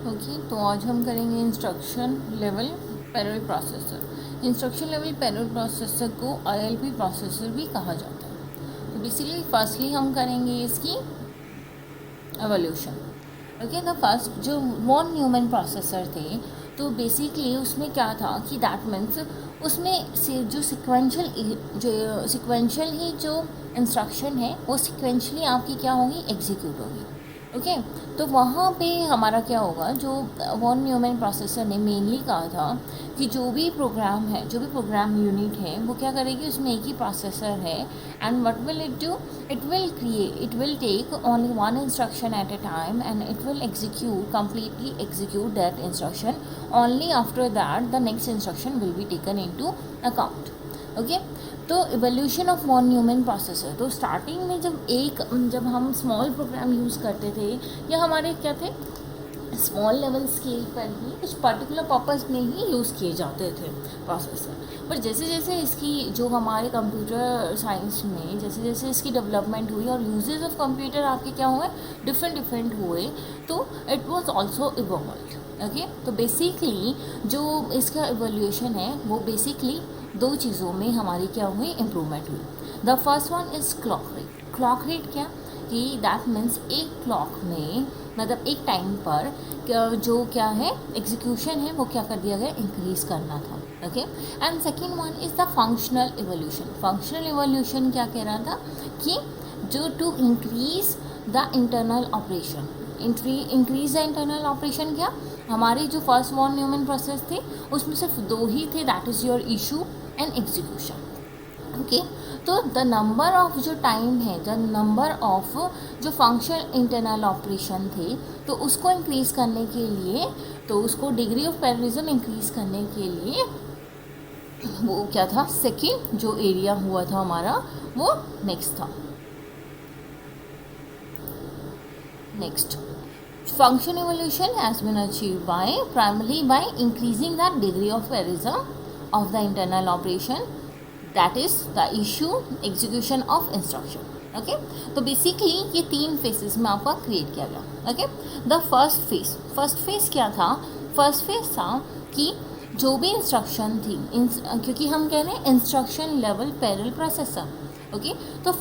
Okay, तो आज हम करेंगे instruction level parallel processor. Instruction level parallel processor को आईएलपी प्रोसेसर भी कहा जाता है। तो बेसिकली फर्स्टली हम करेंगे इसकी एवोल्यूशन। ओके, द फर्स्ट जो वॉन न्यूमैन प्रोसेसर थे, तो बेसिकली उसमें क्या था कि दैट मीन्स उसमें से जो सिक्वेंशियल ही जो इंस्ट्रक्शन है वो सिक्वेंशली आपकी क्या होगी, एग्जीक्यूट होगी। ओके, तो वहाँ पे हमारा क्या होगा, जो वॉन न्यूमैन प्रोसेसर ने मेनली कहा था कि जो भी प्रोग्राम है, जो भी प्रोग्राम यूनिट है, वो क्या करेगी, उसमें एक ही प्रोसेसर है and what will it do, it will take only one instruction at a time and it will completely execute that instruction. Only after that the next instruction will be taken into account. Okay, तो evolution of von Neumann processor, तो starting में जब हम small programme use करते थे या हमारे क्या थे, स्मॉल लेवल स्केल पर ही कुछ पर्टिकुलर पर्पस में ही यूज़ किए जाते थे प्रोसेसर। पर जैसे जैसे इसकी जो हमारे कंप्यूटर साइंस में जैसे जैसे इसकी डेवलपमेंट हुई और यूजेस ऑफ कंप्यूटर आपके क्या हुए, डिफरेंट हुए, तो it was also evolved. Okay, तो बेसिकली जो इसका इवोल्यूशन है वो बेसिकली दो चीज़ों में हमारी क्या हुई, इम्प्रूवमेंट हुई। The first one is clock rate. Clock rate क्या कि दैट मीन्स एक क्लॉक में, मतलब एक टाइम पर जो क्या है एग्जीक्यूशन है वो क्या कर दिया गया, इंक्रीज़ करना था। Okay, and second one is the functional evolution. Functional evolution क्या कह रहा था कि जो to increase the internal operation, increase the internal operation, क्या हमारे जो फर्स्ट वॉन न्यूमैन प्रोसेस थे उसमें सिर्फ दो ही थे, that is your issue and execution. Okay, तो द नंबर ऑफ जो टाइम है, द नंबर ऑफ जो फंक्शन इंटरनल ऑपरेशन थे, तो उसको इंक्रीज़ करने के लिए, तो उसको डिग्री ऑफ पैरेललिज्म इंक्रीज़ करने के लिए वो क्या था, सेकेंड जो एरिया हुआ था हमारा वो नेक्स्ट था। Next, function evolution has been achieved primarily by increasing the degree of parallelism of the internal operation, that is the issue, execution of instruction. Okay, तो बेसिकली ये तीन फेसेस में आपका क्रिएट किया गया। ओके, द फर्स्ट फेस क्या था, first face था कि जो भी इंस्ट्रक्शन थी, क्योंकि हम कह रहे हैं instruction level parallel processor. Okay, तो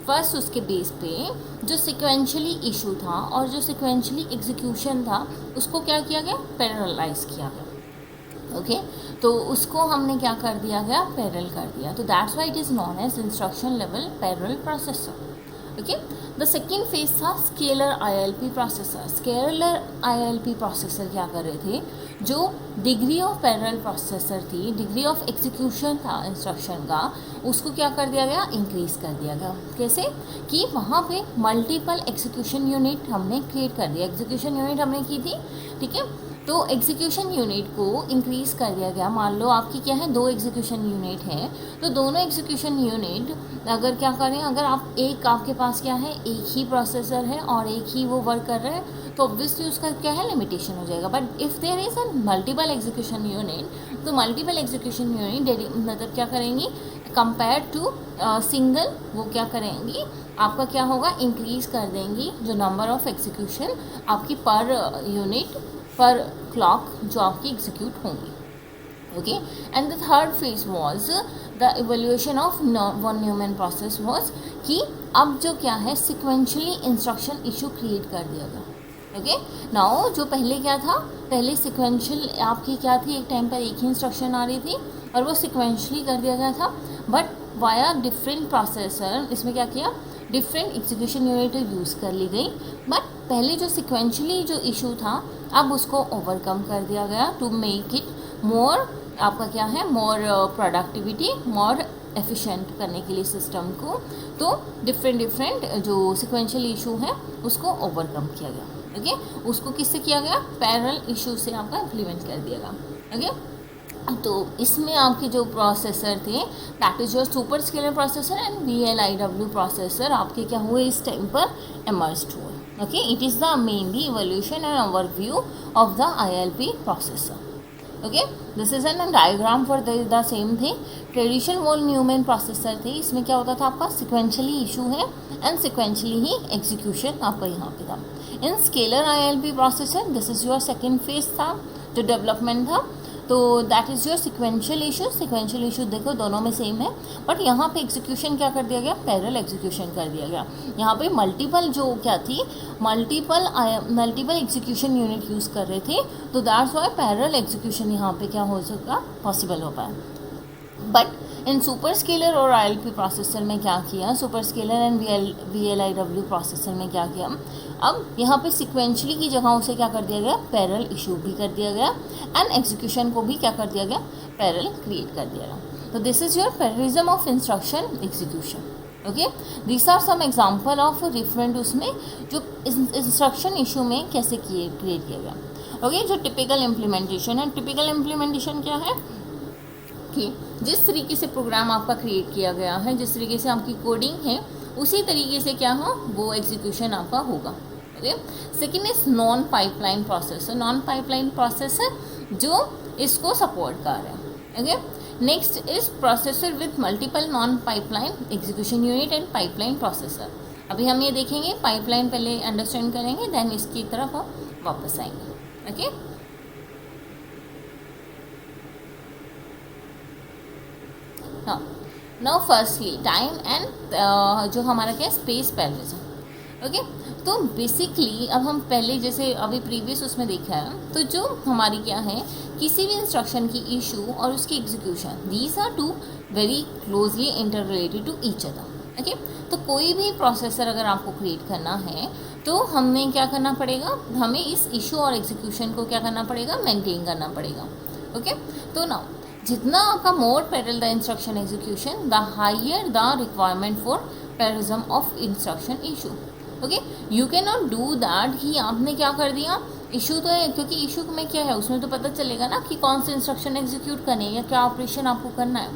फर्स्ट उसके बेस पे जो सिक्वेंशली इशू था और जो सिक्वेंशली एग्जीक्यूशन था उसको क्या किया गया, पैरेललाइज किया गया। ओके, तो उसको हमने क्या कर दिया गया, पैरेलल कर दिया। तो that's why it is known as instruction level parallel processor. Okay, the second phase था scalar ILP processor. Scalar ILP processor क्या कर रहे थे, जो डिग्री ऑफ पैरेलल प्रोसेसर थी, डिग्री ऑफ एग्जीक्यूशन था इंस्ट्रक्शन का, उसको क्या कर दिया गया, इंक्रीज़ कर दिया गया। कैसे कि वहाँ पे मल्टीपल एग्जीक्यूशन यूनिट हमने क्रिएट कर दिया, एग्जीक्यूशन यूनिट हमने की थी, ठीक है, तो एग्जीक्यूशन यूनिट को इंक्रीज़ कर दिया गया। मान लो आपकी क्या है, दो एग्जीक्यूशन यूनिट है, तो दोनों एग्जीक्यूशन यूनिट अगर क्या करें, अगर आपके पास क्या है, एक ही प्रोसेसर है और एक ही वो वर्क कर रहे हैं, तो ऑब्वियसली उसका क्या है, लिमिटेशन हो जाएगा। But if there is a multiple execution unit, तो मल्टीपल एग्जीक्यूशन यूनिट मतलब क्या करेंगी, कंपेयर टू सिंगल, वो क्या करेंगी, आपका क्या होगा, इंक्रीज़ कर देंगी जो नंबर ऑफ एग्जीक्यूशन आपकी पर यूनिट पर क्लॉक जो आपकी एग्जीक्यूट होंगी। Okay, and the third phase was the evolution of von Neumann process was कि अब जो क्या है, सिक्वेंशली इंस्ट्रक्शन इशू क्रिएट कर दिया गया। ओके, नाउ जो पहले क्या था, पहले सिक्वेंशियल आपकी क्या थी, एक टाइम पर एक ही इंस्ट्रक्शन आ रही थी और वो सिक्वेंशली कर दिया गया था, बट वाया डिफरेंट प्रोसेसर, इसमें क्या किया, डिफरेंट एग्जीक्यूशन यूनिट यूज़ कर ली गई। बट पहले जो सिक्वेंशली जो इशू था अब उसको ओवरकम कर दिया गया टू मेक इट मोर, आपका क्या है, मोर प्रोडक्टिविटी, मोर एफिशिएंट करने के लिए सिस्टम को। तो डिफरेंट जो सिक्वेंशियल इशू है उसको ओवरकम किया गया। ओके, उसको किससे किया गया, पैरेलल इशू से आपका इम्प्लीमेंट कर दिया गया। ओके, तो इसमें आपके जो प्रोसेसर थे, that is your super scalar processor and VLIW processor आपके क्या हुए, इस टाइम पर इमर्ज्ड हुए। Okay, it is the mainly evolution and overview of the ILP processor. Okay, this is a diagram for the same thing. Traditional von Neumann processor थे, इसमें क्या होता था, आपका सिक्वेंशली इशू है एंड सिक्वेंशली ही एग्जीक्यूशन आपका यहाँ पे था। In scalar ILP processor this is your second phase था जो डेवलपमेंट था, तो that is your sequential issue. Sequential issue देखो दोनों में सेम है, बट यहाँ पे एग्जीक्यूशन क्या कर दिया गया, पैरेलल एग्जीक्यूशन कर दिया गया। यहाँ पे मल्टीपल जो क्या थी, मल्टीपल एग्जीक्यूशन यूनिट यूज़ कर रहे थे, तो दैट्स वाई पैरेलल एग्जीक्यूशन यहाँ पे क्या हो सका, पॉसिबल हो पाया। बट इन सुपर स्केलर और ILP प्रोसेसर में क्या किया, super scalar and VLIW processor में क्या किया, अब यहाँ पे सिक्वेंशली की जगह उसे क्या कर दिया गया, पैरेलल इशू भी कर दिया गया, एंड एग्जीक्यूशन को भी क्या कर दिया गया, पैरेलल क्रिएट कर दिया गया। तो this is your parallelism of instruction execution. Okay, this are some example of different उसमें जो इंस्ट्रक्शन इशू में कैसे क्रिएट किया गया। ओके, जो टिपिकल इम्प्लीमेंटेशन है, टिपिकल इम्प्लीमेंटेशन क्या है कि जिस तरीके से प्रोग्राम आपका क्रिएट किया गया है, जिस तरीके से आपकी कोडिंग है, उसी तरीके से क्या हो वो एग्जीक्यूशन आपका होगा। Okay, second is non pipeline processor. Non pipeline processor जो इसको सपोर्ट कर रहे हैं। Okay, next is processor with multiple non pipeline execution unit and pipeline processor. अभी हम ये देखेंगे, पाइपलाइन पहले अंडरस्टैंड करेंगे, देन इसकी तरफ हम वापस आएंगे। Okay, now firstly time and जो हमारा क्या है, स्पेस पैरेललिज्म। ओके, तो बेसिकली अब हम पहले जैसे अभी प्रीवियस उसमें देखा है, तो जो हमारी क्या है, किसी भी इंस्ट्रक्शन की इशू और उसकी execution, these are two very closely inter related to each other. Okay, तो कोई भी प्रोसेसर अगर आपको क्रिएट करना है तो हमें क्या करना पड़ेगा, हमें इस इशू और एग्जीक्यूशन को क्या करना पड़ेगा, मेंटेन करना पड़ेगा। ओके, तो नाउ जितना आपका more parallel the instruction execution, the higher the requirement for parallelism of instruction issue. Okay, you can not do that कि आपने क्या कर दिया, इशू तो है, क्योंकि इशू में क्या है, उसमें तो पता चलेगा ना कि कौन से इंस्ट्रक्शन एग्जीक्यूट करने या क्या ऑपरेशन आपको करना है।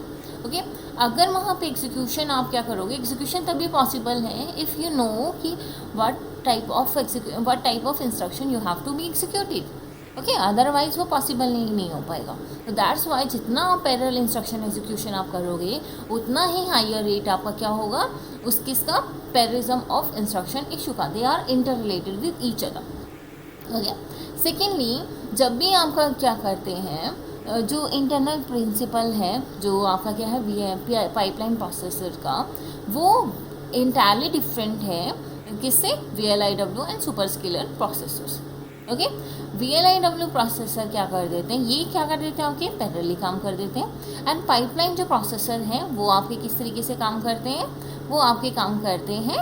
ओके, अगर वहाँ पे एग्जीक्यूशन आप क्या करोगे, एग्जीक्यूशन तभी पॉसिबल है इफ़ यू नो कि what type of instruction you have to be executed. Okay, otherwise वो पॉसिबल नहीं हो पाएगा। तो दैट्स वाई जितना आप पैरेलल इंस्ट्रक्शन एग्जीक्यूशन आप करोगे, उतना ही हायर रेट आपका क्या होगा, उस किसका, पैरेललिज्म ऑफ इंस्ट्रक्शन इशू का। They are inter related with each other. Okay, secondly जब भी आपका क्या करते हैं, जो इंटरनल प्रिंसिपल है जो आपका क्या है, पाइपलाइन प्रोसेसर का, वो इंटायरली डिफरेंट है किससे, VLIW and super scalar processors. Okay, VLIW processor क्या कर देते हैं, ये क्या कर देते हैं, आपके पैरेलली काम कर देते हैं। एंड पाइपलाइन जो प्रोसेसर हैं वो आपके किस तरीके से काम करते हैं, वो आपके काम करते हैं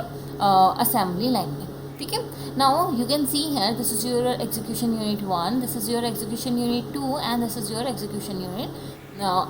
असेंबली लाइन में। ठीक है, now you can see here, this is your execution unit 1, this is your execution unit 2 and this is your execution unit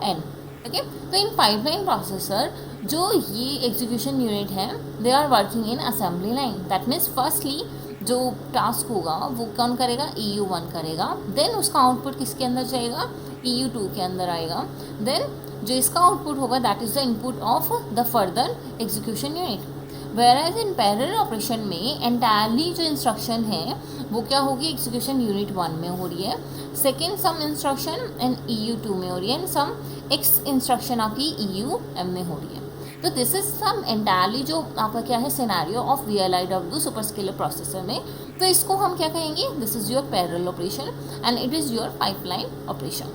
N। Okay, तो इन पाइपलाइन प्रोसेसर जो ये एग्जीक्यूशन यूनिट है, they are working in assembly line. That means firstly जो task होगा वो कौन करेगा, EU1 करेगा, देन उसका आउटपुट किसके अंदर जाएगा, EU2 के अंदर आएगा, देन जो इसका आउटपुट होगा that is the input of the further execution unit. Where in parallel operation में एंटायरली जो इंस्ट्रक्शन है वो क्या होगी, एग्जीक्यूशन यूनिट 1 में हो रही है, second sum instruction and EU2 में हो रही है, एंड सम एक्स इंस्ट्रक्शन आपकी EUM में हो रही है। तो दिस इज सम एंटायरली जो आपका क्या है, scenario of VLIW super scalar processor में। तो इसको हम क्या कहेंगे, this is your parallel operation and it is your pipeline operation.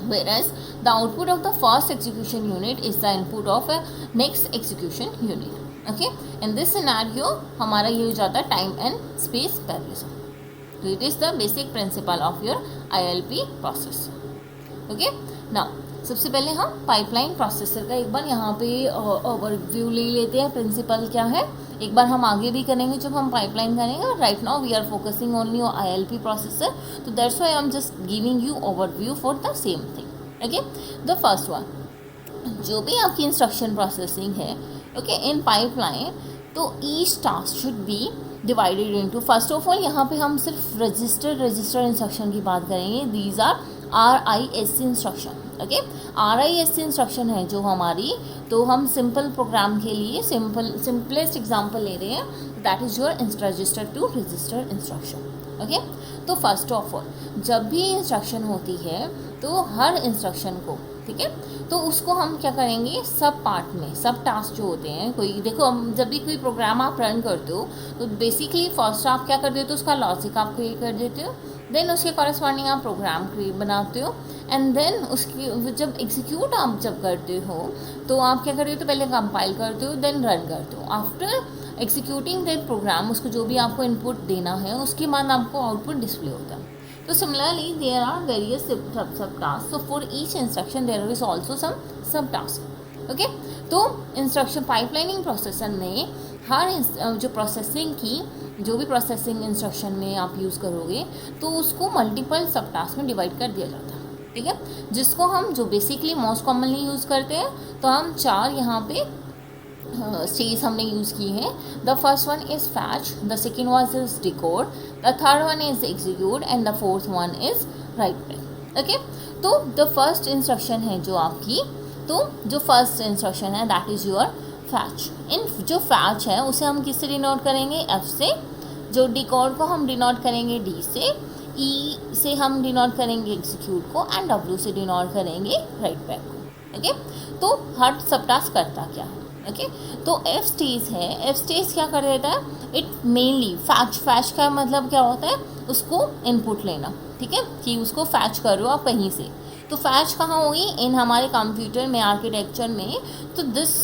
whereas the output of the first execution unit is the input of a next execution unit. Okay, in this scenario हमारा ये हो जाता है time and space parallelism. तो it is the basic principle of your ILP process. Okay, now सबसे पहले हम pipeline processor का एक बार यहाँ पे ओवरव्यू ले लेते हैं, प्रिंसिपल क्या है, एक बार हम आगे भी करेंगे जब हम पाइपलाइन करेंगे। Right now we are focusing only on ILP processor, तो that's why I am just giving you overview for the same thing. Okay, the first one, जो भी आपकी इंस्ट्रक्शन प्रोसेसिंग है, ओके, इन पाइपलाइन, तो each task should be divided into, first of all यहाँ पे हम सिर्फ रजिस्टर इंस्ट्रक्शन की बात करेंगे। These are RISC instruction. Okay, RISC instruction है जो हमारी, तो हम सिंपल प्रोग्राम के लिए सिंपलेस्ट एग्जांपल ले रहे हैं, that is your register to register instruction. Okay. तो फर्स्ट ऑफ ऑल जब भी इंस्ट्रक्शन होती है तो हर इंस्ट्रक्शन को, ठीक है, तो उसको हम क्या करेंगे, सब पार्ट में, सब टास्क जो होते हैं, कोई देखो हम जब भी कोई प्रोग्राम आप रन करते हो तो बेसिकली फर्स्ट आप क्या कर देते हो, उसका लॉजिक आप क्रिएट कर देते हो, देन उसके कॉरेस्पॉन्डिंग आप प्रोग्राम बनाते हो, एंड देन उसकी जब एग्जीक्यूट आप जब करते हो तो आप क्या करते हो, तो पहले कंपाइल करते हो देन रन करते हो। आफ्टर एग्जीक्यूटिंग दैट प्रोग्राम, उसको जो भी आपको इनपुट देना है उसके बाद आपको आउटपुट डिस्प्ले होता है। तो similarly there are various sub task, so for each instruction there is also some sub task. Okay, तो इंस्ट्रक्शन पाइपलाइनिंग प्रोसेसर में हर जो प्रोसेसिंग की जो भी प्रोसेसिंग इंस्ट्रक्शन में आप यूज़ करोगे तो उसको मल्टीपल सब टास्क में डिवाइड कर दिया जाता है, ठीक है, जिसको हम जो बेसिकली मोस्ट कॉमनली यूज़ करते हैं, तो हम 4 यहाँ पे स्टेज हमने यूज़ की है। The first one is fetch, the second one is decode, the third one is execute and the fourth one is right back. Okay, तो द फर्स्ट इंस्ट्रक्शन है जो आपकी, तो जो फर्स्ट इंस्ट्रक्शन है दैट इज़ योर फैच। इन जो fetch है उसे हम किससे डिनोट करेंगे, एफ से, जो डिकोड को हम डिनोट करेंगे डी से, ई से हम डिनोट करेंगे एग्जीक्यूट को, एंड डब्ल्यू से डिनोट करेंगे राइट बैक को। ओके, तो हर सब टास्क करता क्या है, ओके, तो एफ स्टेज है, एफ स्टेज क्या कर देता है, इट मेनली फैच, फैच का मतलब क्या होता है, उसको इनपुट लेना, ठीक है, कि उसको फैच करो आप कहीं से, तो फैच कहाँ होगी, इन हमारे कंप्यूटर में आर्किटेक्चर में, तो this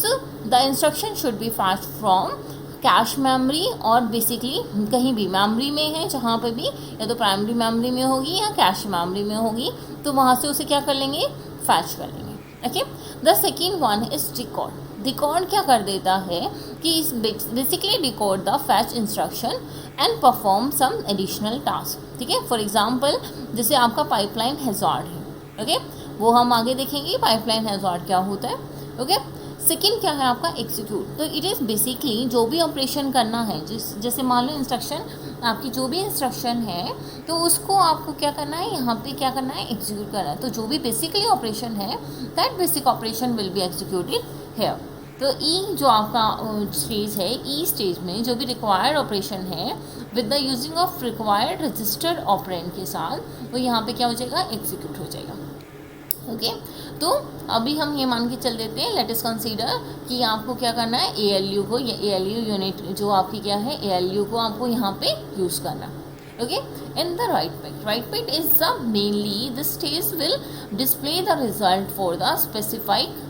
the instruction should be fetch from cache memory, और बेसिकली कहीं भी मेमोरी में है जहाँ पे भी, या तो प्राइमरी मेमोरी में होगी या कैश मेमोरी में होगी, तो वहाँ से उसे क्या कर लेंगे, फैच कर लेंगे। Okay, the second one is decode. Decode क्या कर देता है कि basically decode the fetch instruction and perform some additional task, ठीक है। फॉर एग्जांपल जैसे आपका पाइपलाइन हैजार्ड है, ओके, वो हम आगे देखेंगे पाइपलाइन हैजार्ड क्या होता है। ओके, सेकेंड क्या है आपका एग्जीक्यूट, तो इट इज़ बेसिकली जो भी ऑपरेशन करना है, जैसे मान लो इंस्ट्रक्शन, आपकी जो भी इंस्ट्रक्शन है तो उसको आपको क्या करना है, यहाँ पे क्या करना है, एग्जीक्यूट करना है, तो जो भी बेसिकली ऑपरेशन है that basic operation will be executed here. तो ई जो आपका स्टेज है, ई स्टेज में जो भी रिक्वायर्ड ऑपरेशन है with the using of required registered operand के साथ, वो यहाँ पे क्या हो जाएगा, एग्जीक्यूट हो जाएगा। ओके, तो अभी हम ये मान के चल देते हैं, लेट अस कंसीडर कि आपको क्या करना है, ALU को, या ALU यूनिट जो आपकी क्या है, ALU को आपको यहाँ पे यूज़ करना। Okay, in the right bit is the mainly the stage will display the result for the specified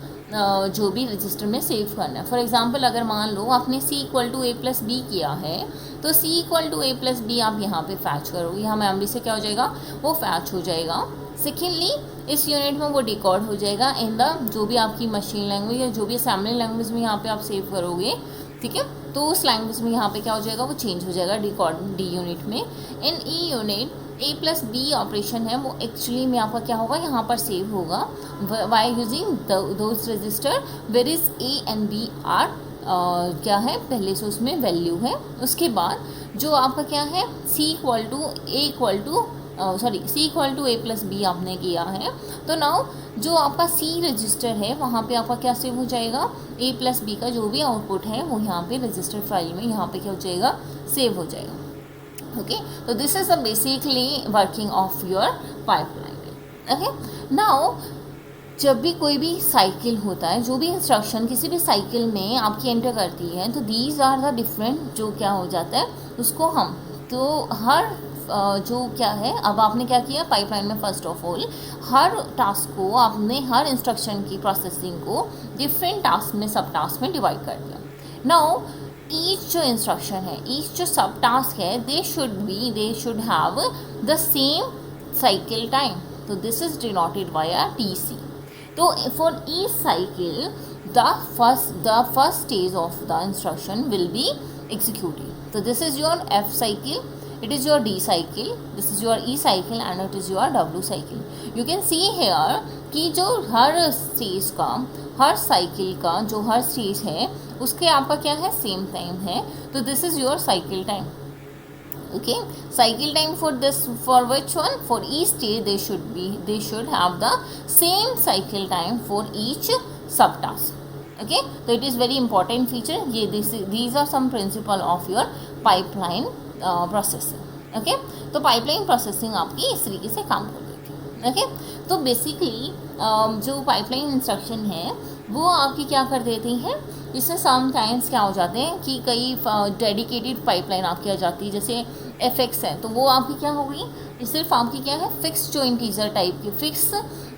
जो भी रजिस्टर में सेव करना है। फॉर एग्जांपल अगर मान लो आपने C = A + B किया है, तो C = A + B आप यहाँ पे फैच करोगे, यहाँ मेमोरी से क्या हो जाएगा, वो फैच हो जाएगा। सेकेंडली इस यूनिट में वो डिकोड हो जाएगा इन द जो भी आपकी मशीन लैंग्वेज या जो भी असेंबली लैंग्वेज में यहाँ पे आप सेव करोगे, ठीक है, तो उस लैंग्वेज में यहाँ पे क्या हो जाएगा, वो चेंज हो जाएगा डिकोड डी यूनिट में। इन ई यूनिट A + B ऑपरेशन है वो एक्चुअली में आपका क्या होगा, यहाँ पर सेव होगा by using those register where is A and B are क्या है, पहले से उसमें वैल्यू है। उसके बाद जो आपका क्या है, C = A + B आपने किया है, तो नाउ जो आपका C रजिस्टर है वहाँ पे आपका क्या सेव हो जाएगा, A + B का जो भी आउटपुट है वो यहाँ पे रजिस्टर फाइल में यहाँ पे क्या हो जाएगा, सेव हो जाएगा। ओके, तो this is the basically working of your pipeline. Okay, now जब भी कोई भी साइकिल होता है, जो भी इंस्ट्रक्शन किसी भी साइकिल में आपकी एंटर करती है, तो दीज आर द डिफरेंट जो क्या हो जाता है उसको हम, तो हर जो क्या है, अब आपने क्या किया पाइपलाइन में, फर्स्ट ऑफ ऑल हर टास्क को आपने, हर इंस्ट्रक्शन की प्रोसेसिंग को डिफरेंट टास्क में, सब टास्क में डिवाइड कर दिया। नाउ ईच जो इंस्ट्रक्शन है, ईच जो सब टास्क है, they should have the same cycle time, तो this is denoted by a TC। तो for each cycle the first stage of the instruction will be executed, तो this is your F cycle, it is your D cycle, this is your E cycle and it is your W cycle. You can see here कि जो हर stage का, हर cycle का जो हर stage है उसके आपका क्या है, सेम टाइम है, तो this is your cycle time. Okay, cycle time for this, for which one, for each stage they should have the same cycle time for each sub task। Okay, तो it is very important feature, ये these are some principle of your pipeline processing। Okay, तो pipeline processing आपकी इस तरीके से काम कर रही थी। ओके, तो बेसिकली जो पाइपलाइन इंस्ट्रक्शन है वो आपकी क्या कर देती हैं, इससे समटाइम्स क्या हो जाते हैं कि कई डेडिकेटेड पाइपलाइन आपकी आ जाती है, जैसे FX है तो वो आपकी क्या हो गई, ये सिर्फ आपकी क्या है फिक्स जो इंटीजर टाइप की फिक्स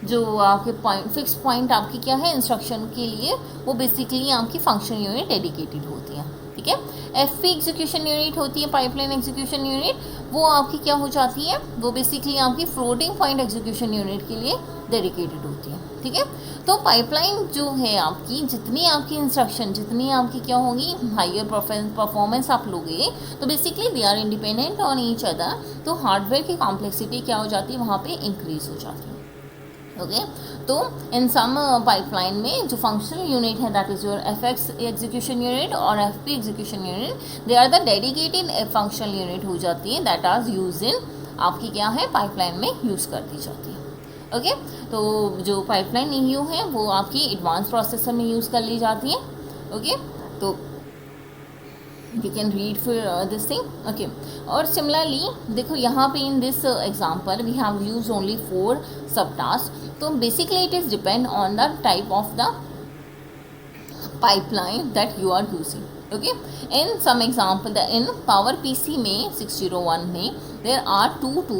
जो आपके फिक्स पॉइंट आपकी क्या है इंस्ट्रक्शन के लिए, वो बेसिकली आपकी फंक्शन यूनिट डेडिकेटेड होती है। ठीक है, FP एग्जीक्यूशन यूनिट होती है पाइपलाइन एग्जीक्यूशन यूनिट, वो आपकी क्या हो जाती है, वो बेसिकली आपकी फ्लोटिंग पॉइंट एग्जीक्यूशन यूनिट के लिए डेडिकेटेड होती है। ठीक है, तो पाइपलाइन जो है आपकी जितनी आपकी इंस्ट्रक्शन जितनी आपकी क्या होगी हायर परफॉर्मेंस आप लोगे, तो basically they are independent on each other, तो हार्डवेयर की कॉम्प्लेक्सिटी क्या हो जाती है वहाँ पे इंक्रीज हो जाती है। ओके, तो इन सम पाइपलाइन में जो फंक्शनल यूनिट है that is your FX execution unit और FP execution unit, they are the dedicated functional unit हो जाती है दैट आर यूज इन आपकी क्या है पाइपलाइन में यूज़ कर दी जाती है। ओके, तो जो पाइपलाइन EU है वो आपकी एडवांस प्रोसेसर में यूज़ कर ली जाती है। ओके, तो you can read for this thing. Okay, और similarly देखो यहाँ पे in this example we have used only 4 subtasks, तो basically it is depend on the type of the pipeline that you are using. Okay, in some example the in PowerPC में 601 में there are 2 to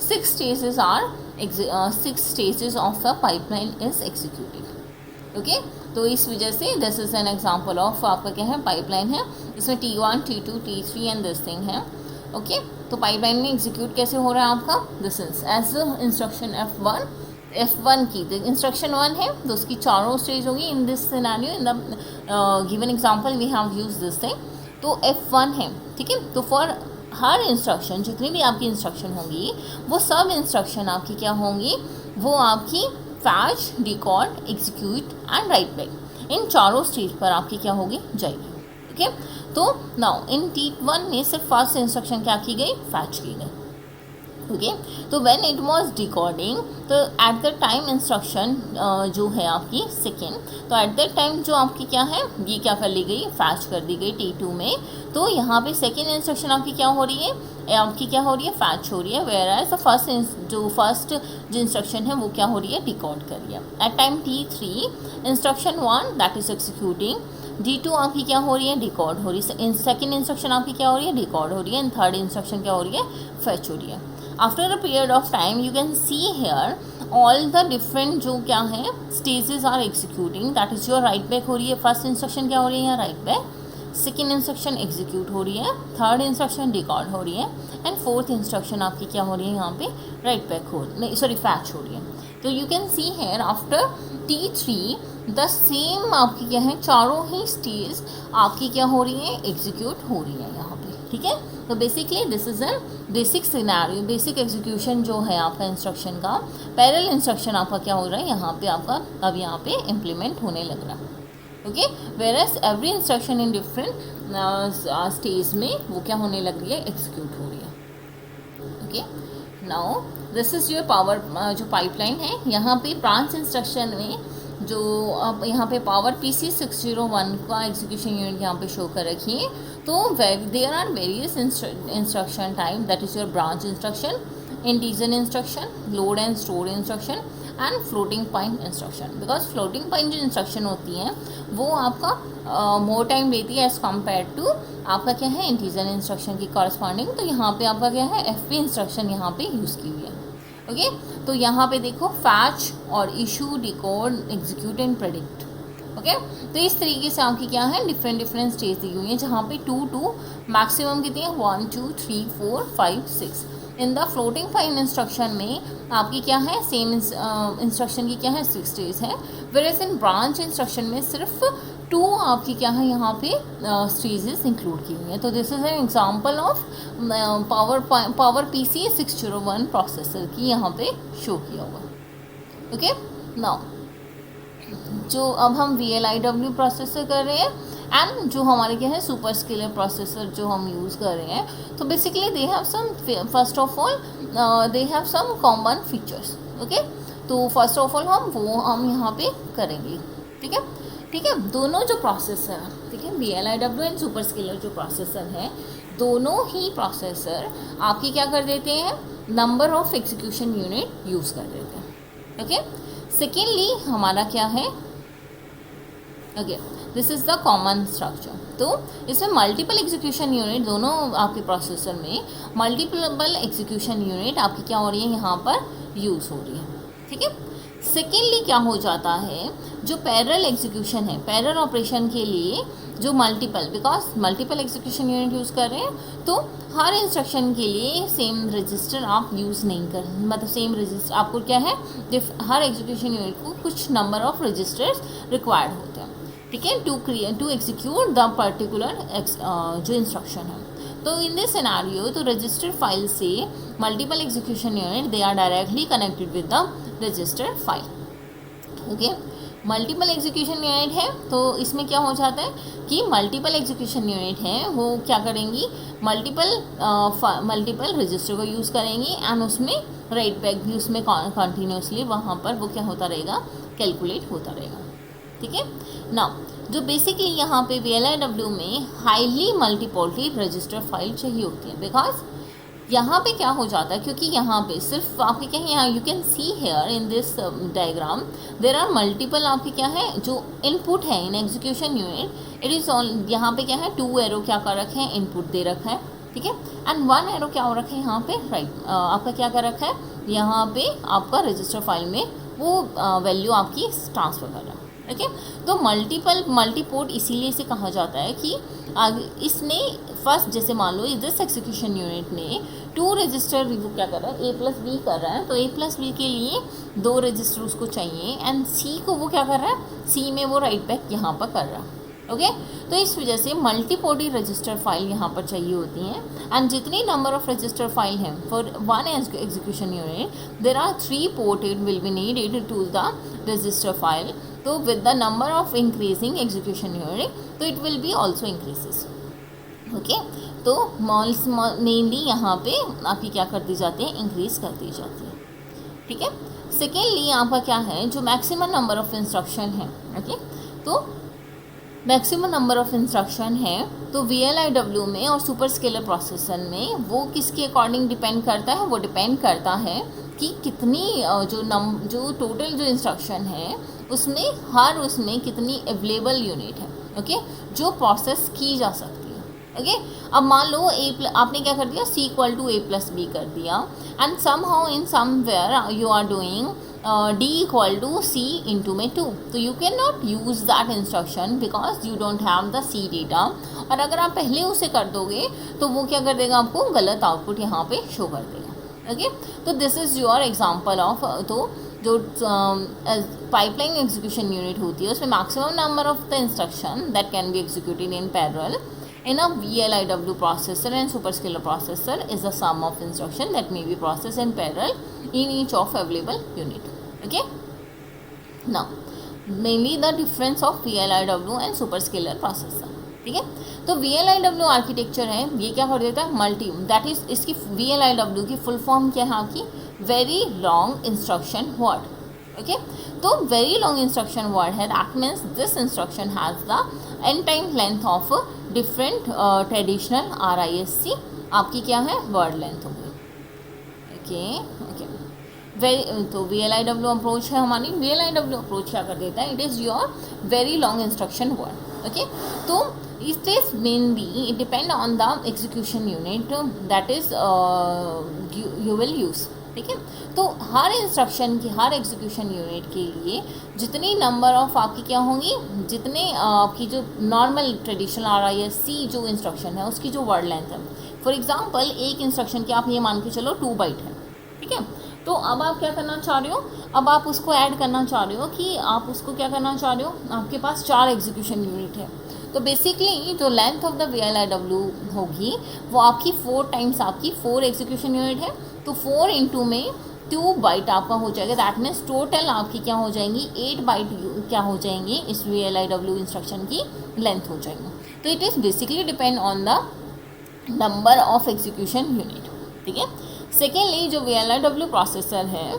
6 stages are 6 stages of a pipeline is executed. Okay, तो इस वजह से this is an example of आपका क्या है pipeline है, इसमें T1 T2 T3 and this thing है। ओके, तो पाइपलाइन में एग्जीक्यूट कैसे हो रहा है आपका, this is as instruction F1 की इंस्ट्रक्शन 1 है तो उसकी चारों स्टेज होगी in this scenario, in the given example we have use this thing, तो F1 है। ठीक है, तो फॉर हर इंस्ट्रक्शन जितनी भी आपकी इंस्ट्रक्शन होंगी वो सब इंस्ट्रक्शन आपकी क्या होंगी, वो आपकी fetch, decode, execute and write back, इन चारों स्टेज पर आपकी क्या होगी जाएगी। ओके, तो नाउ इन T1 में सिर्फ फर्स्ट इंस्ट्रक्शन क्या की गई, फैच की गई। ओके, तो व्हेन इट वाज डिकोडिंग, तो एट द टाइम इंस्ट्रक्शन जो है आपकी सेकेंड, तो एट द टाइम जो आपकी क्या है ये क्या कर ली गई, फैच कर दी गई T2 में, तो यहाँ पे सेकेंड इंस्ट्रक्शन आपकी क्या हो रही है, आपकी क्या हो रही है, फैच हो रही है, वेयर एज द फर्स्ट जो इंस्ट्रक्शन है वो क्या हो रही है, डिकोड कर रही है। At time T3 instruction 1 that is executing, D2 आपकी क्या हो रही है, डिकोड हो रही है, सेकेंड इंस्ट्रक्शन आपकी क्या हो रही है, डिकोड हो रही है, एंड थर्ड इंस्ट्रक्शन क्या हो रही है, फैच हो रही है। After a period of time you can see here all the different जो क्या है stages are executing, that is your write back हो रही है, फर्स्ट इंस्ट्रक्शन क्या हो रही है, write back, second instruction execute हो रही है, थर्ड इंस्ट्रक्शन डिकोड हो रही है, एंड फोर्थ इंस्ट्रक्शन आपकी क्या हो रही है यहाँ पे राइट बैक हो नहीं सॉरी फैच हो रही है। तो you can see here after T3 the same आपकी क्या है चारों ही स्टेज आपकी क्या हो रही है, एग्जीक्यूट हो रही है यहाँ पे। ठीक है, तो basically this is an basic scenario, basic execution जो है आपका इंस्ट्रक्शन का, पैरेलल इंस्ट्रक्शन आपका क्या हो रहा है यहाँ पे आपका अब यहाँ पे इम्प्लीमेंट होने लग रहा है। Okay, whereas every instruction in different stage में वो क्या होने लग रही है, एग्जीक्यूट हो रही है। Okay, now this is your power जो पाइपलाइन है, यहाँ पे ब्रांच इंस्ट्रक्शन में जो अब यहाँ पे PowerPC 601 का एग्जीक्यूशन यूनिट यहाँ पे शो कर रखी है, तो there are various instruction type, that is your branch instruction, integer instruction, load and store instruction and floating point instruction. Because floating point जो इंस्ट्रक्शन होती हैं वो आपका मोर टाइम लेती है एज़ कम्पेयर टू आपका क्या है इंटीजर इंस्ट्रक्शन की कॉरस्पॉन्डिंग, तो यहाँ पे आपका क्या है FP इंस्ट्रक्शन यहाँ पे यूज़ की हुई है। ओके, तो यहाँ पे देखो फैच और issue, decode, execute and predict. Okay, तो इस तरीके से आपकी क्या है डिफरेंट स्टेज दी हुई है, जहाँ पे 2 मैक्सिमम कितनी है 1 2 3 4 5 6। In the floating point instruction में आपकी क्या है सेम इंस्ट्रक्शन की क्या है 6 स्टेज है, वेयरएज इन ब्रांच इंस्ट्रक्शन में सिर्फ 2 आपकी क्या है यहाँ पे स्टेजेस इंक्लूड की हुई हैं। तो this is an example of PowerPC 601 processor की यहाँ पे शो किया हुआ। ओके, नाउ जो अब हम VLIW प्रोसेसर कर रहे हैं एंड जो हमारे क्या है सुपर स्केलर प्रोसेसर जो हम यूज़ कर रहे हैं, तो basically they have some first of all they have some common features. Okay, तो फर्स्ट ऑफ ऑल हम यहाँ पे करेंगे। ठीक है, दोनों जो प्रोसेसर है, ठीक है, VLIW एंड सुपर स्केलर जो प्रोसेसर है दोनों ही प्रोसेसर आपकी क्या कर देते हैं, number of execution unit use कर देते हैं। ओके, सेकेंडली हमारा क्या है, okay this is the common structure. तो इसमें मल्टीपल एग्जीक्यूशन यूनिट, दोनों आपके प्रोसेसर में मल्टीपल एग्जीक्यूशन यूनिट आपकी क्या हो रही है, यहाँ पर यूज़ हो रही है। ठीक है, सेकेंडली क्या हो जाता है, जो पैरेलल एग्जीक्यूशन है, पैरेलल ऑपरेशन के लिए जो multiple, because multiple execution unit use कर रहे हैं तो हर इंस्ट्रक्शन के लिए सेम रजिस्टर आप यूज़ नहीं कर, मतलब सेम रजिस्टर आपको क्या है, हर एग्जीक्यूशन यूनिट को कुछ नंबर ऑफ रजिस्टर्स रिक्वायर्ड होते हैं। ठीक है, टू एग्जीक्यूट द पर्टिकुलर जो इंस्ट्रक्शन है। तो इन दिस सिनेरियो, तो रजिस्टर फाइल से multiple execution unit they are directly connected with the register file. Okay, multiple execution unit है तो इसमें क्या हो जाता है कि मल्टीपल एग्जीक्यूशन यूनिट है वो क्या करेंगी, मल्टीपल रजिस्टर को यूज़ करेंगी एंड उसमें राइट बैक भी उसमें कॉन्टीन्यूसली वहाँ पर वो क्या होता रहेगा, कैलकुलेट होता रहेगा। ठीक है, नाउ जो बेसिकली यहाँ पे VLIW में हाईली मल्टीपोर्टेड रजिस्टर फाइल चाहिए होती है, बिकॉज यहाँ पे क्या हो जाता है, क्योंकि यहाँ पे सिर्फ आपके क्या है, यहाँ you can see here in this diagram there are multiple आपके क्या है जो इनपुट है in execution unit, it is all, यहाँ पे क्या है 2 एरो क्या कर रखे हैं, इनपुट दे रखा है। ठीक है, एंड 1 एरो क्या हो रखा है यहाँ पे, राइट आपका क्या कर रखा है, यहाँ पे आपका रजिस्टर फाइल में वो वैल्यू आपकी ट्रांसफ़र कर रहा है। ओके, तो मल्टीपोर्ट इसीलिए इसे कहा जाता है कि इसने फर्स्ट, जैसे मान लो दिस एग्जीक्यूशन यूनिट ने 2 रजिस्टर क्या कर रहा है, A+B कर रहा है, तो A+B के लिए 2 रजिस्टर उसको चाहिए एंड C को वो क्या कर रहा है, C में वो राइट बैक यहाँ पर कर रहा है। ओके, तो इस वजह से मल्टीपोर्टेड रजिस्टर फाइल यहाँ पर चाहिए होती हैं एंड जितनी नंबर ऑफ रजिस्टर फाइल हैं for 1 execution unit there are 3 ported will be needed to the register file. तो with the number of increasing execution unit तो it will be also increases. Okay, तो mainly यहाँ पे आपकी क्या कर दी जाती है, इंक्रीज कर दी जाती है। ठीक है, सेकेंडली आपका क्या है, जो मैक्सिमम नंबर ऑफ इंस्ट्रक्शन है। ओके, तो मैक्सिमम नंबर ऑफ इंस्ट्रक्शन है तो VLIW में और सुपर स्केलर प्रोसेसर में वो किसके अकॉर्डिंग डिपेंड करता है, वो डिपेंड करता है कि कितनी जो टोटल जो इंस्ट्रक्शन है उसमें कितनी अवेलेबल यूनिट है। ओके, जो प्रोसेस की जा सकती है। ओके, अब मान लो आपने क्या कर दिया, C = A+B कर दिया and somehow in somewhere you are doing D = C × 2, तो you can not use that instruction because you don't have the C data, और अगर आप पहले उसे कर दोगे तो वो क्या कर देगा, आपको गलत आउटपुट यहाँ पे शो कर देगा। ओके, तो this is your example of, तो जो पाइपलाइन एग्जीक्यूशन यूनिट होती है उसमें maximum number of the instruction that can be executed in parallel in a VLIW processor and superscalar processor is the sum of instruction that may be processed in parallel in each of available unit. Okay, now mainly the difference of VLIW and superscalar processor. ठीक है, तो VLIW architecture है, ये क्या कर देता है, multi, that is इसकी VLIW की फुल फॉर्म क्या है आपकी, very long instruction word. Okay, तो वेरी लॉन्ग इंस्ट्रक्शन वर्ड है, that means this instruction has the n time length of different traditional RISC आपकी क्या है, वर्ड लेंथ होगी। ओके, तो VLIW अप्रोच है हमारी, VLIW अप्रोच क्या कर देता है, it is your very long instruction word. Okay, तो it is mainly it depend on the execution unit that is you will use. ठीक है, तो हर इंस्ट्रक्शन की, हर एग्जीक्यूशन यूनिट के लिए जितनी नंबर ऑफ आपकी क्या होंगी, जितने आपकी जो नॉर्मल ट्रेडिशनल RISC जो इंस्ट्रक्शन है उसकी जो वर्ड लेंथ है, फॉर एग्जांपल एक इंस्ट्रक्शन की आप ये मान के चलो 2 बाइट है। ठीक है, तो अब आप क्या करना चाह रहे हो, अब आप उसको ऐड करना चाह रहे हो कि आप उसको क्या करना चाह रहे हो, आपके पास 4 एग्जीक्यूशन यूनिट है, तो बेसिकली जो लेंथ ऑफ द VLIW होगी वो आपकी 4 टाइम्स आपकी 4 एग्जीक्यूशन यूनिट है, तो 4 × में 2 बाइट आपका हो जाएगा, दैट मीन्स टोटल आपकी क्या हो जाएंगी, 8 बाइट क्या हो जाएंगी इस VLIW इंस्ट्रक्शन की लेंथ हो जाएंगी। तो it is basically depend on the number of execution unit. ठीक है, सेकेंडली जो VLIW प्रोसेसर है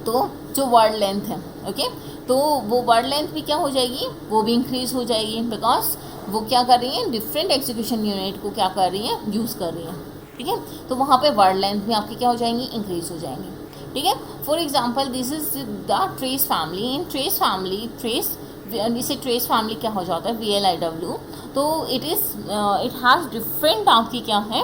तो जो वर्ड लेंथ है, ओके, तो वो वर्ड लेंथ भी क्या हो जाएगी, वो भी इंक्रीज़ हो जाएगी, बिकॉज वो क्या कर रही हैं, डिफरेंट एग्जीक्यूशन यूनिट को क्या कर रही हैं, यूज़ कर रही हैं, ठीक है। तो वहाँ पे वर्ड लेंथ भी आपकी क्या हो जाएंगी, इंक्रीज हो जाएंगी, ठीक है। For example this is the trace family, in trace family, trace इसे ट्रेस फैमिली क्या हो जाता है, VLIW, तो इट हैज़ डिफरेंट आपकी क्या है,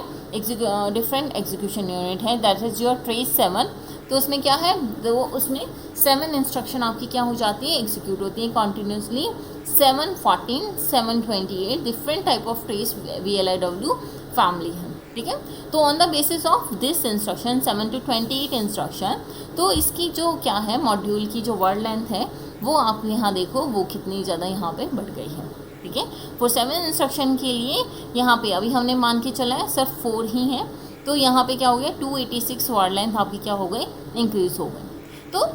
डिफरेंट एग्जीक्यूशन यूनिट है, दैट इज़ योर ट्रेस 7। तो उसमें क्या है, तो उसमें 7 इंस्ट्रक्शन आपकी क्या हो जाती है, एग्जीक्यूट होती है continuously, 7, 14, 7, 28 different type of trace VLIW family है, ठीक है। तो on the basis of this instruction 7 to 28 instruction, तो इसकी जो क्या है, मॉड्यूल की जो वर्ड लेंथ है वो आप यहाँ देखो वो कितनी ज़्यादा यहाँ पे बढ़ गई है, ठीक है। फॉर 7 इंस्ट्रक्शन के लिए यहाँ पे अभी हमने मान के चला है सिर्फ 4 ही है, तो यहाँ पे क्या हो गया, 286 वर्ड लेंथ आपकी क्या हो गई, इंक्रीज हो गई। तो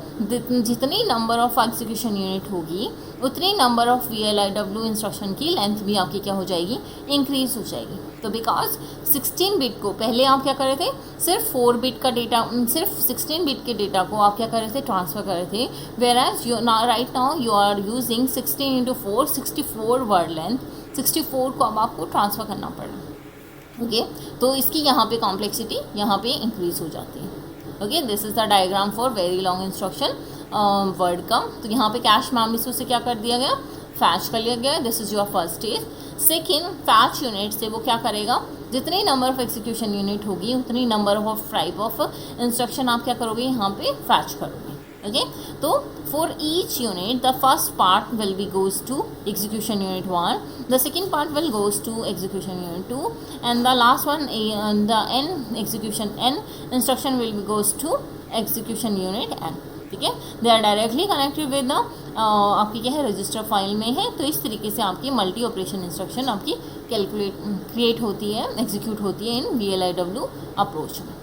जितनी नंबर ऑफ एग्जीक्यूशन यूनिट होगी उतनी नंबर ऑफ VLIW इंस्ट्रक्शन की लेंथ भी आपकी क्या हो जाएगी, इंक्रीज हो जाएगी। तो बिकॉज 16 बिट को पहले आप क्या कर रहे थे, सिर्फ 4 बिट का डेटा, सिर्फ 16 बिट के डेटा को आप क्या कर रहे थे, ट्रांसफ़र कर रहे थे, where as you right now you are using 16 into 4 64 word length, 64 को अब आपको ट्रांसफ़र करना पड़ा, ओके। तो इसकी यहाँ पे कॉम्प्लेक्सिटी यहाँ पे इंक्रीज हो जाती है, okay. This is the diagram for very long instruction word का। तो यहाँ पे कैश मेमोरी से उसे क्या कर दिया गया, फैच कर लिया गया, this is your first stage. Second, fetch unit से वो क्या करेगा, जितनी नंबर ऑफ एग्जीक्यूशन यूनिट होगी उतनी number of type of instruction आप क्या करोगे, यहाँ पे फैच करोगे, ओके। तो for each unit the first part will be goes to execution unit 1, the second part will goes to execution unit 2, and the last one the n execution n instruction will be goes to execution unit n, ठीक है। They are directly connected with the आपकी क्या है, register file में है। तो इस तरीके से आपकी मल्टी ऑपरेशन इंस्ट्रक्शन आपकी क्रिएट होती है, एग्जीक्यूट होती है इन VLIW अप्रोच में,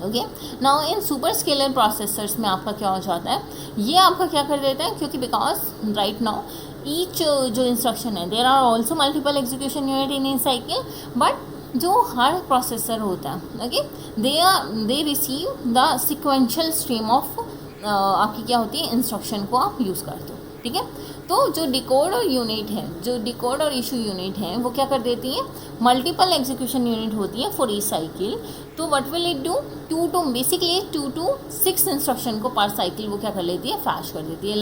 okay. Now in super scalar processors में आपका क्या हो जाता है, ये आपका क्या कर देता है, क्योंकि बिकॉज राइट नाउ ईच जो इंस्ट्रक्शन है, there are also multiple execution unit in a cycle, but जो हर प्रोसेसर होता है, okay, they receive the sequential stream of आपकी क्या होती है, इंस्ट्रक्शन को आप यूज़ करते हो, ठीक है। तो जो डिकोड और यूनिट है, जो डिकोड और इशू यूनिट है, वो क्या कर देती है, मल्टीपल एग्जीक्यूशन यूनिट होती है फॉर ईच साइकिल। तो what will it do, 2 to 6 instruction को पर साइकिल वो क्या कर लेती है, फैच कर देती है।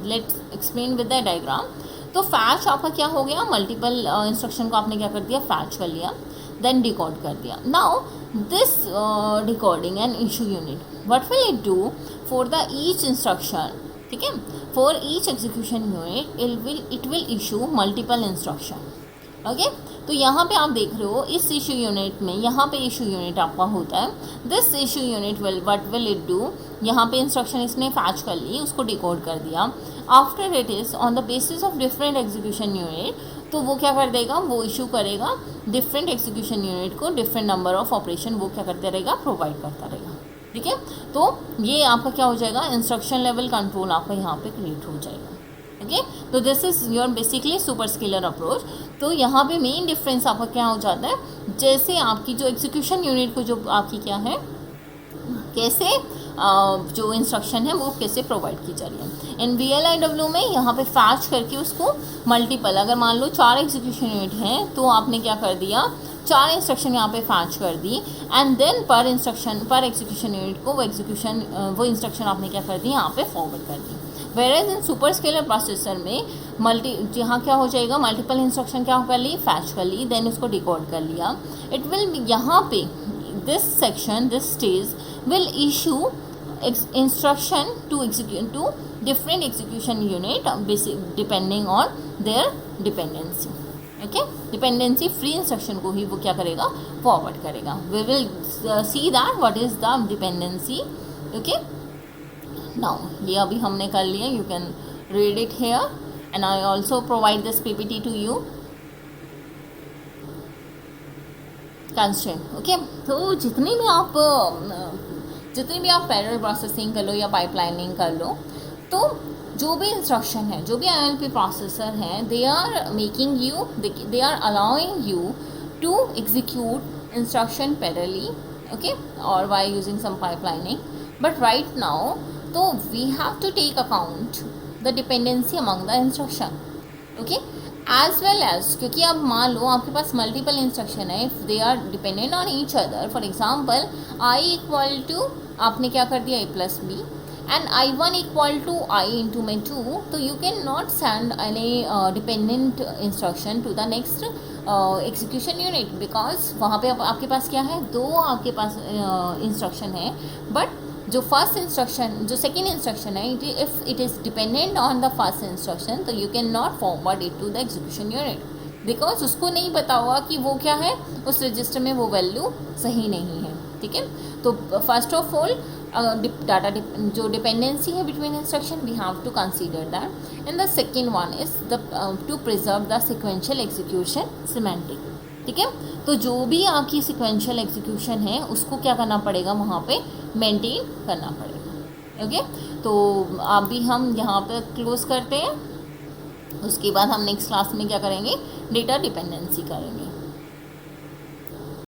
Let's explain with the diagram. तो फैच आपका क्या हो गया, मल्टीपल इंस्ट्रक्शन को आपने क्या कर दिया, फैच कर लिया, देन डिकोड कर दिया। Now this decoding and issue unit, what will it do for the each instruction, ठीक है, for each execution unit it will issue multiple instruction, okay. तो यहाँ पे आप देख रहे हो इस इशू यूनिट में, यहाँ पे इशू यूनिट आपका होता है, this issue unit will what will it do, यहाँ पे इंस्ट्रक्शन इसने फैच कर ली, उसको डिकोड कर दिया। After it is on the basis of different execution unit, तो वो क्या कर देगा, वो इशू करेगा डिफरेंट एग्जीक्यूशन यूनिट को, डिफरेंट नंबर ऑफ ऑपरेशन वो क्या करते रहेगा, प्रोवाइड करता रहेगा, ठीक है। तो ये आपका क्या हो जाएगा, इंस्ट्रक्शन लेवल कंट्रोल आपका यहाँ पे क्रिएट हो जाएगा, ओके। तो this is your basically super scalar approach. तो यहाँ पे मेन डिफरेंस आपका क्या हो जाता है, जैसे आपकी जो एग्जीक्यूशन यूनिट को जो आपकी क्या है, कैसे जो इंस्ट्रक्शन है वो कैसे प्रोवाइड की जा रही है। इन VLIW में यहाँ पे फैच करके उसको मल्टीपल, अगर मान लो 4 एग्जीक्यूशन यूनिट हैं तो आपने क्या कर दिया, 4 इंस्ट्रक्शन यहाँ पे फैच कर दी, एंड देन पर एग्जीक्यूशन यूनिट को वो इंस्ट्रक्शन आपने क्या कर दी, यहाँ पे फॉरवर्ड कर दी। वेरेज इन सुपर स्केलर प्रोसेसर में यहाँ क्या हो जाएगा, मल्टीपल इंस्ट्रक्शन क्या कर ली, फैच कर ली, देन उसको डिकोड कर लिया। इट विल यहाँ पे this stage will issue instruction to different execution unit depending on their dependency, okay। dependency free instruction को ही वो क्या करेगा, forward करेगा। we will see that what is the dependency, okay। now ये अभी हमने कर लिया, you can read it here and I also provide this PPT to you, constraint, okay। तो जितनी भी आप पैरेलल प्रोसेसिंग कर लो या पाइपलाइनिंग कर लो, तो जो भी इंस्ट्रक्शन है, जो भी ILP प्रोसेसर हैं, they are allowing you to execute instruction parallelly, okay, और by using some pipelining. But right now तो we have to take account the dependency among the instruction, okay. As well as, क्योंकि अब मान लो आपके पास multiple instruction है, if they are dependent on each other, for example i equal to, आपने क्या कर दिया, a plus b, and I1 equal to i into में 2, तो you can not send any dependent instruction to the next execution unit, because वहाँ पे आपके पास क्या है, दो आपके पास इंस्ट्रक्शन है, बट जो फर्स्ट इंस्ट्रक्शन, जो सेकेंड इंस्ट्रक्शन है, if it is dependent on the first instruction, तो you can not forward it to the execution unit, because उसको नहीं पता होगा कि वो क्या है, उस रजिस्टर में वो वैल्यू सही नहीं है, ठीक है। तो फर्स्ट ऑफ ऑल डाटा जो डिपेंडेंसी है between instruction, we have to consider that, and the second one is the to preserve the sequential execution semantic, ठीक है। तो जो भी आपकी सिक्वेंशियल एग्जीक्यूशन है उसको क्या करना पड़ेगा, वहाँ पे मेंटेन करना पड़ेगा, ओके। तो अभी हम यहाँ पे क्लोज करते हैं, उसके बाद हम नेक्स्ट क्लास में क्या करेंगे, डेटा डिपेंडेंसी करेंगे।